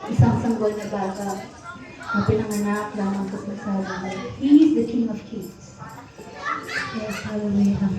isang sanggol na bata na pinanganak lamang po sa buhay. He is the King of Kings. Yes, hallelujah.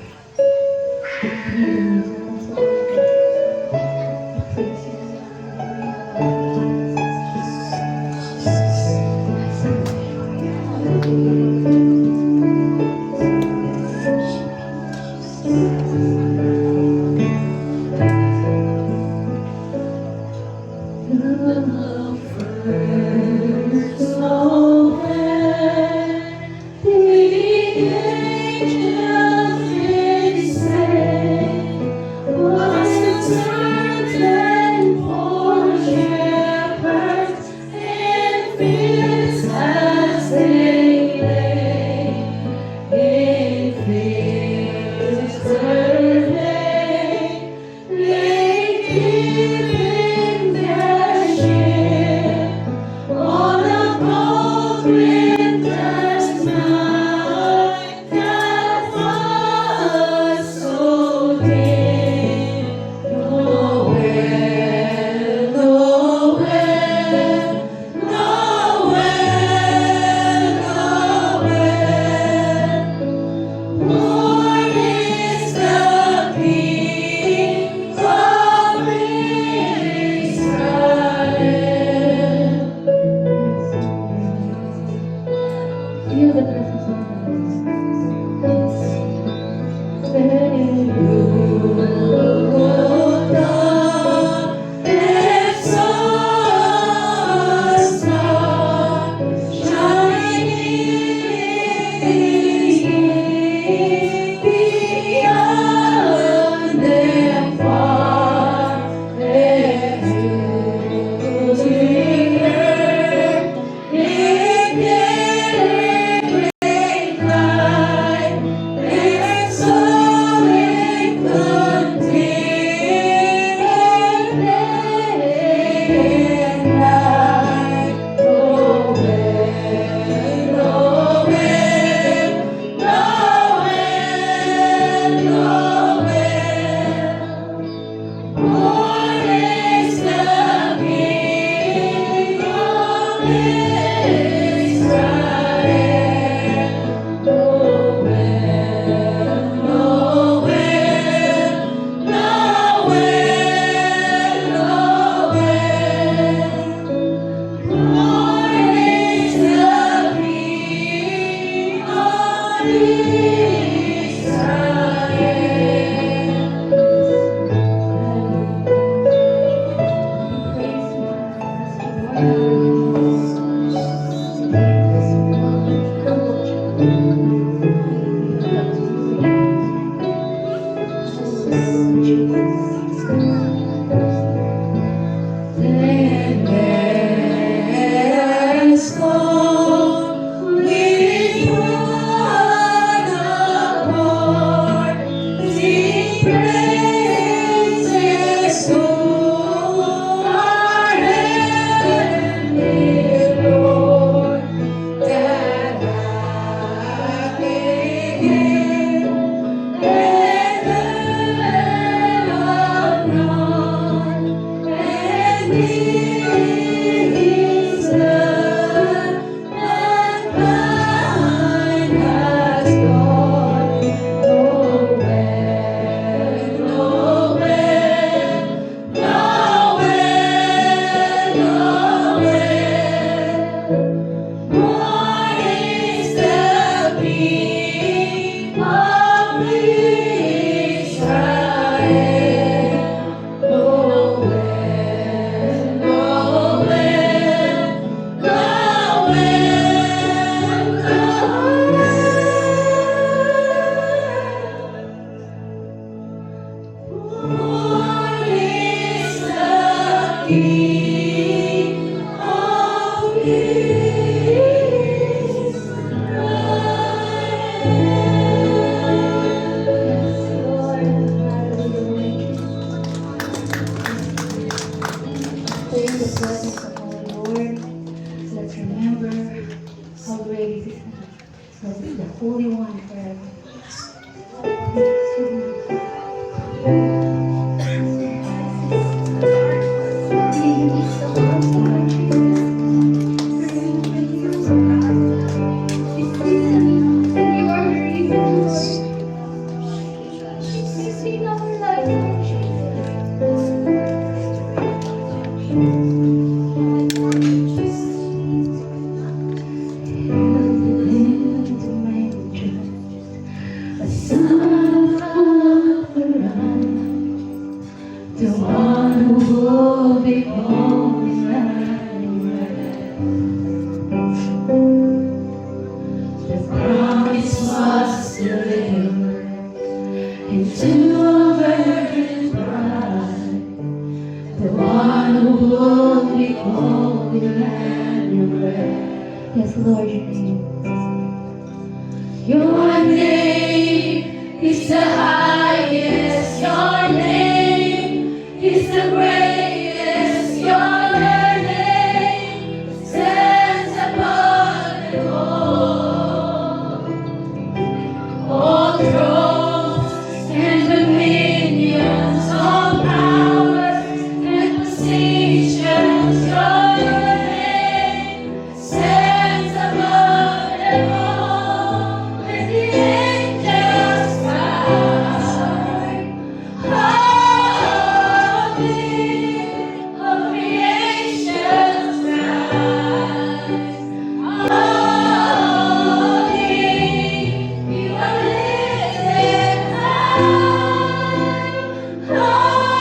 Yes, Lord, your name. Your name is the highest. Your name is the greatest. Your name stands above them all thrones and dominions, all powers and positions. Your name stands above them all, and the angels cry, holy, all creation cries, holy, you are lifted high, holy,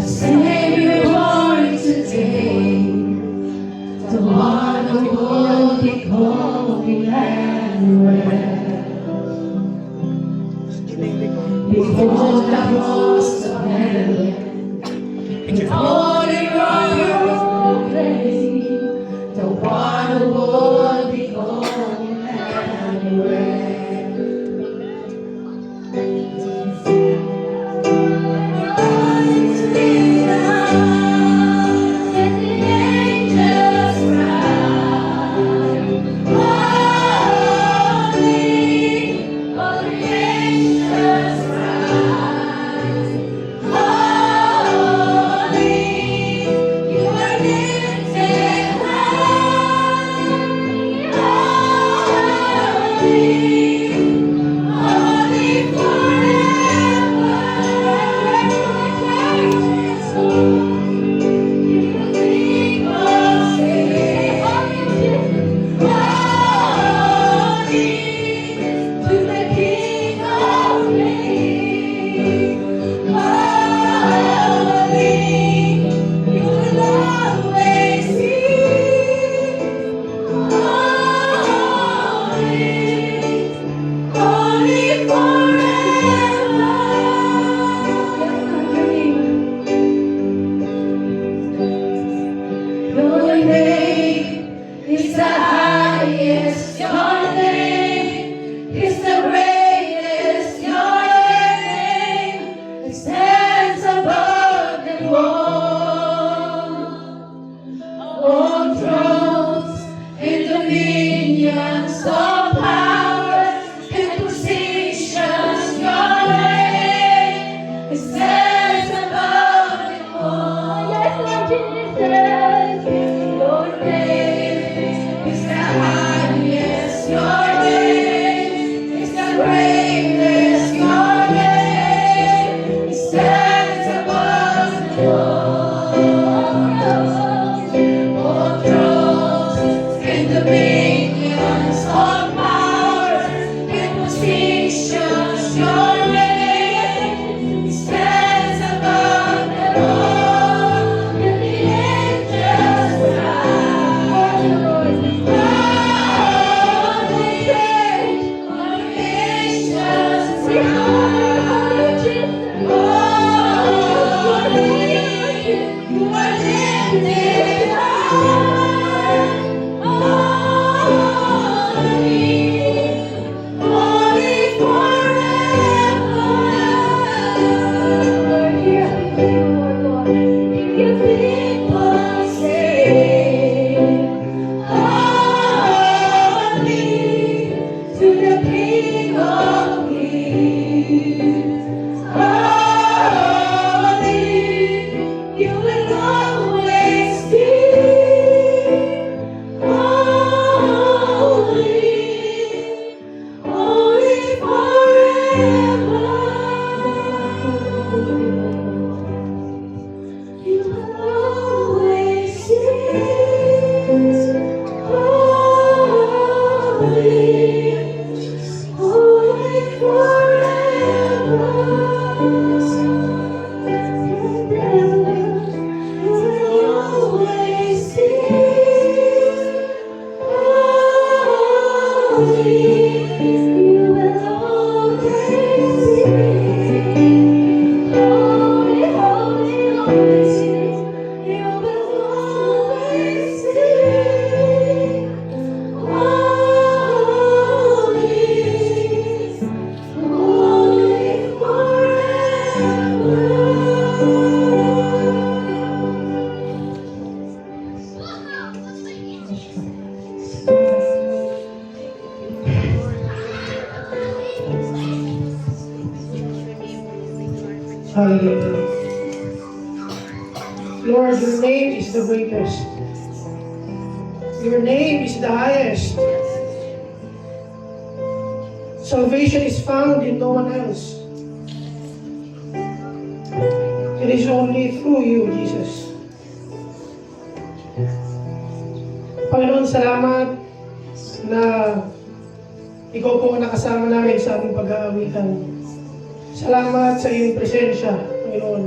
Savior born today, the one who will be called Emmanuel. Before the host of heaven, the holy royal proclaim, the one who will be called Emmanuel. Your name is the highest. Your name is the greatest. Your name stands above them all thrones and dominions, all powers and positions. Your name stands above them all. Yes, Lord Jesus. Your name is the highest. Your name is the greatest. Your name stands above them all thrones and dominions, all powers and positions. Your name stands above them all, and the angels cry, holy, all creations you are lifted high, holy forever. Lord, here I am, Lord. Give me will always be holy, holy forever. You will always be holy, holy forever. You will always be holy. You will always be holy, holy, always be. You will always be holy, holy Hallelujah. Lord, your name is the greatest. Your name is the highest. Salvation is found in no one else. It is only through you, Jesus. Panginoon, salamat na ikaw po ang nakasama namin sa aming pag-aawitan. Salamat sa iyong presensya, Panginoon.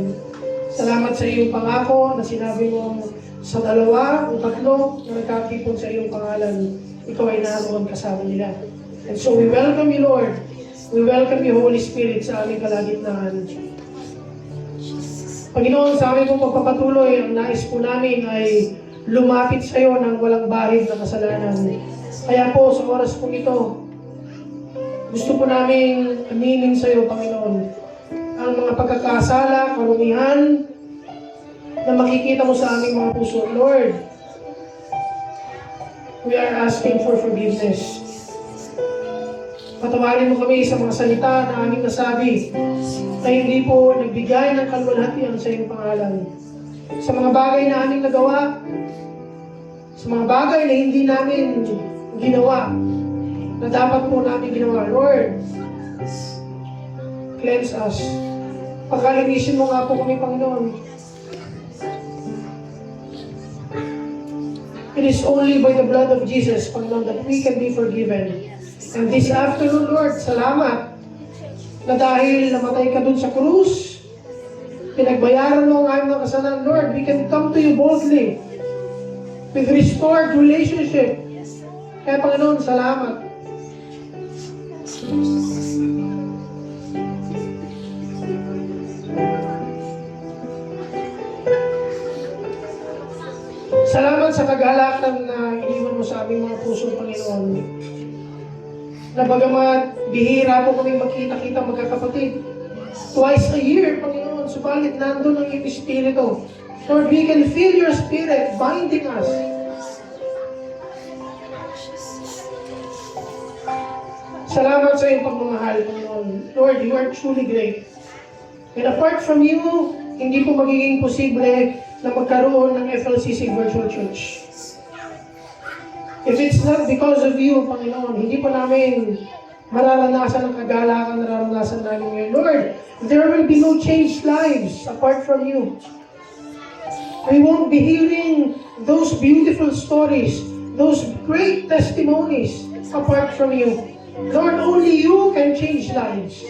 Salamat sa iyong pangako na sinabi mo sa 2 o 3 na nagkatipon sa iyong pangalan, ikaw ay naroon kasama nila. And so we welcome you, Lord. We welcome you, Holy Spirit, sa aming kalagitnaan. Panginoon, sa aming pong pagpapatuloy, ang nais po namin ay lumapit sa iyo ng walang bahid na kasalanan. Kaya po, sa oras po ito, gusto po namin aminin sa iyo, Panginoon, ang mga pagkakasala, karumihan na makikita mo sa aming mga puso. Lord, we are asking for forgiveness. Patawarin mo kami sa mga salita na aming nasabi na hindi po nagbigay ng kaluwalhatian sa iyong pangalan. Sa mga bagay na aming nagawa, sa mga bagay na hindi namin ginawa, na dapat po namin ginawa. Lord, cleanse us. Pagkalinisin mo nga po kami, Panginoon. It is only by the blood of Jesus, Panginoon, that we can be forgiven. And this afternoon, Lord, salamat na dahil namatay ka dun sa krus, pinagbayaran mo ang aming mga kasalanan. Lord, we can come to you boldly with restored relationship. Kaya, Panginoon, salamat. Salamat sa kagalakan na iniwan mo sa aming mga puso, Panginoon. Na bagamat bihira po kami magkita-kita magkakapatid, twice a year, Panginoon, subalit nandun ang iyong Espiritu. Lord, we can feel your Spirit binding us. Salamat sa iyong pagmamahal, Panginoon. Lord, you are truly great. And apart from you, hindi po magiging posible na magkaroon ng FLCC Virtual Church. If it's not because of you, Panginoon, hindi po namin mararanasan ang kagalakan na nararanasan namin ngayon. Lord, there will be no changed lives apart from you. We won't be hearing those beautiful stories, those great testimonies apart from you. Lord, only you can change lives.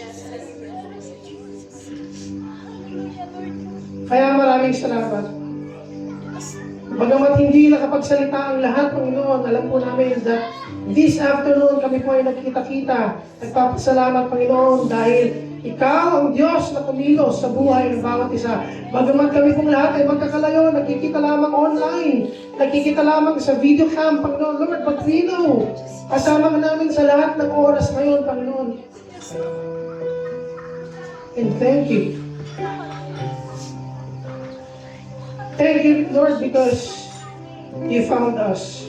Kaya maraming salamat. Bagamat hindi nakapagsalita ang lahat, Panginoon, alam po namin that this afternoon kami po ay nagkita-kita. Nagpapasalamat, Panginoon, dahil ikaw ang Diyos na kumilos sa buhay ng bawat isa. Bagamat kami pong lahat ay magkakalayo, nagkikita lamang online, nagkikita lamang sa video cam, Panginoon, Lord, but we know, kasama ka namin sa lahat ng oras ngayon, Panginoon. And thank you. Thank you, Lord, because you found us.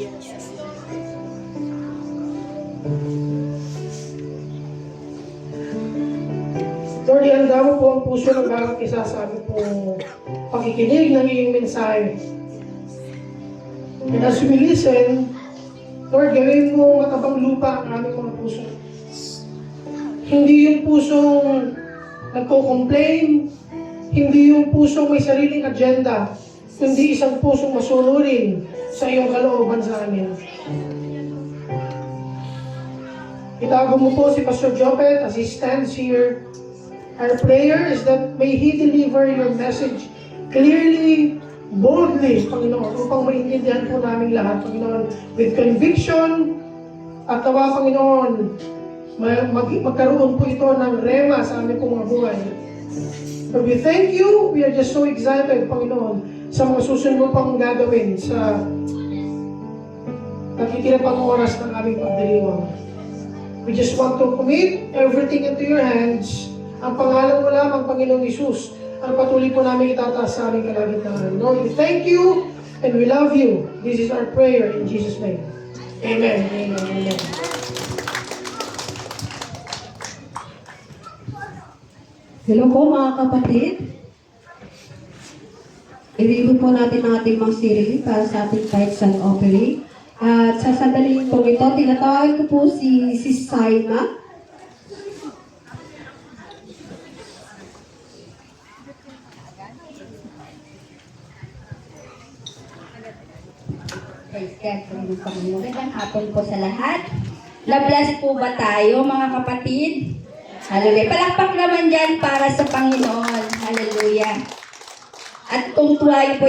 Lord, ihanda mo po ang puso ng bawat isa sa aming pong pakikinig ng iyong mensahe. And as we listen, Lord, gawin mo matabang lupa ang aming mga puso. Hindi yung pusong nagko-complain, hindi yung pusong may sariling agenda, kundi isang pusong masunurin sa iyong kalooban sa amin. Itago mo po si Pastor Jopet as he stands here. Our prayer is that may he deliver your message clearly, boldly, Panginoon, upang maintindihan po namin lahat, Panginoon, with conviction, at tawa, Panginoon, magkaroon po ito ng rema sa aming pong mga buhay. But we thank you, we are just so excited, Panginoon, sa mga susunod pang gagawin sa nakikita pang oras ng aming pagdiriwang. We just want to commit everything into your hands. Ang pangalan mo lamang, Panginoong Isus, ang patuloy po namin itataas sa aming kalagitnaan. Lord, we thank you and we love you. This is our prayer in Jesus' name. Amen. Amen. Amen. Hello po mga kapatid. Iliwan po natin ang ating mga sirili para sa ating tithes and offering. At sa sandali po ito, tinatawag ko po si Saina. Magandang hapon po sa lahat. Na-bless po ba tayo mga kapatid? Hallelujah. Palakpak naman dyan para sa Panginoon. Hallelujah. At kung tayo po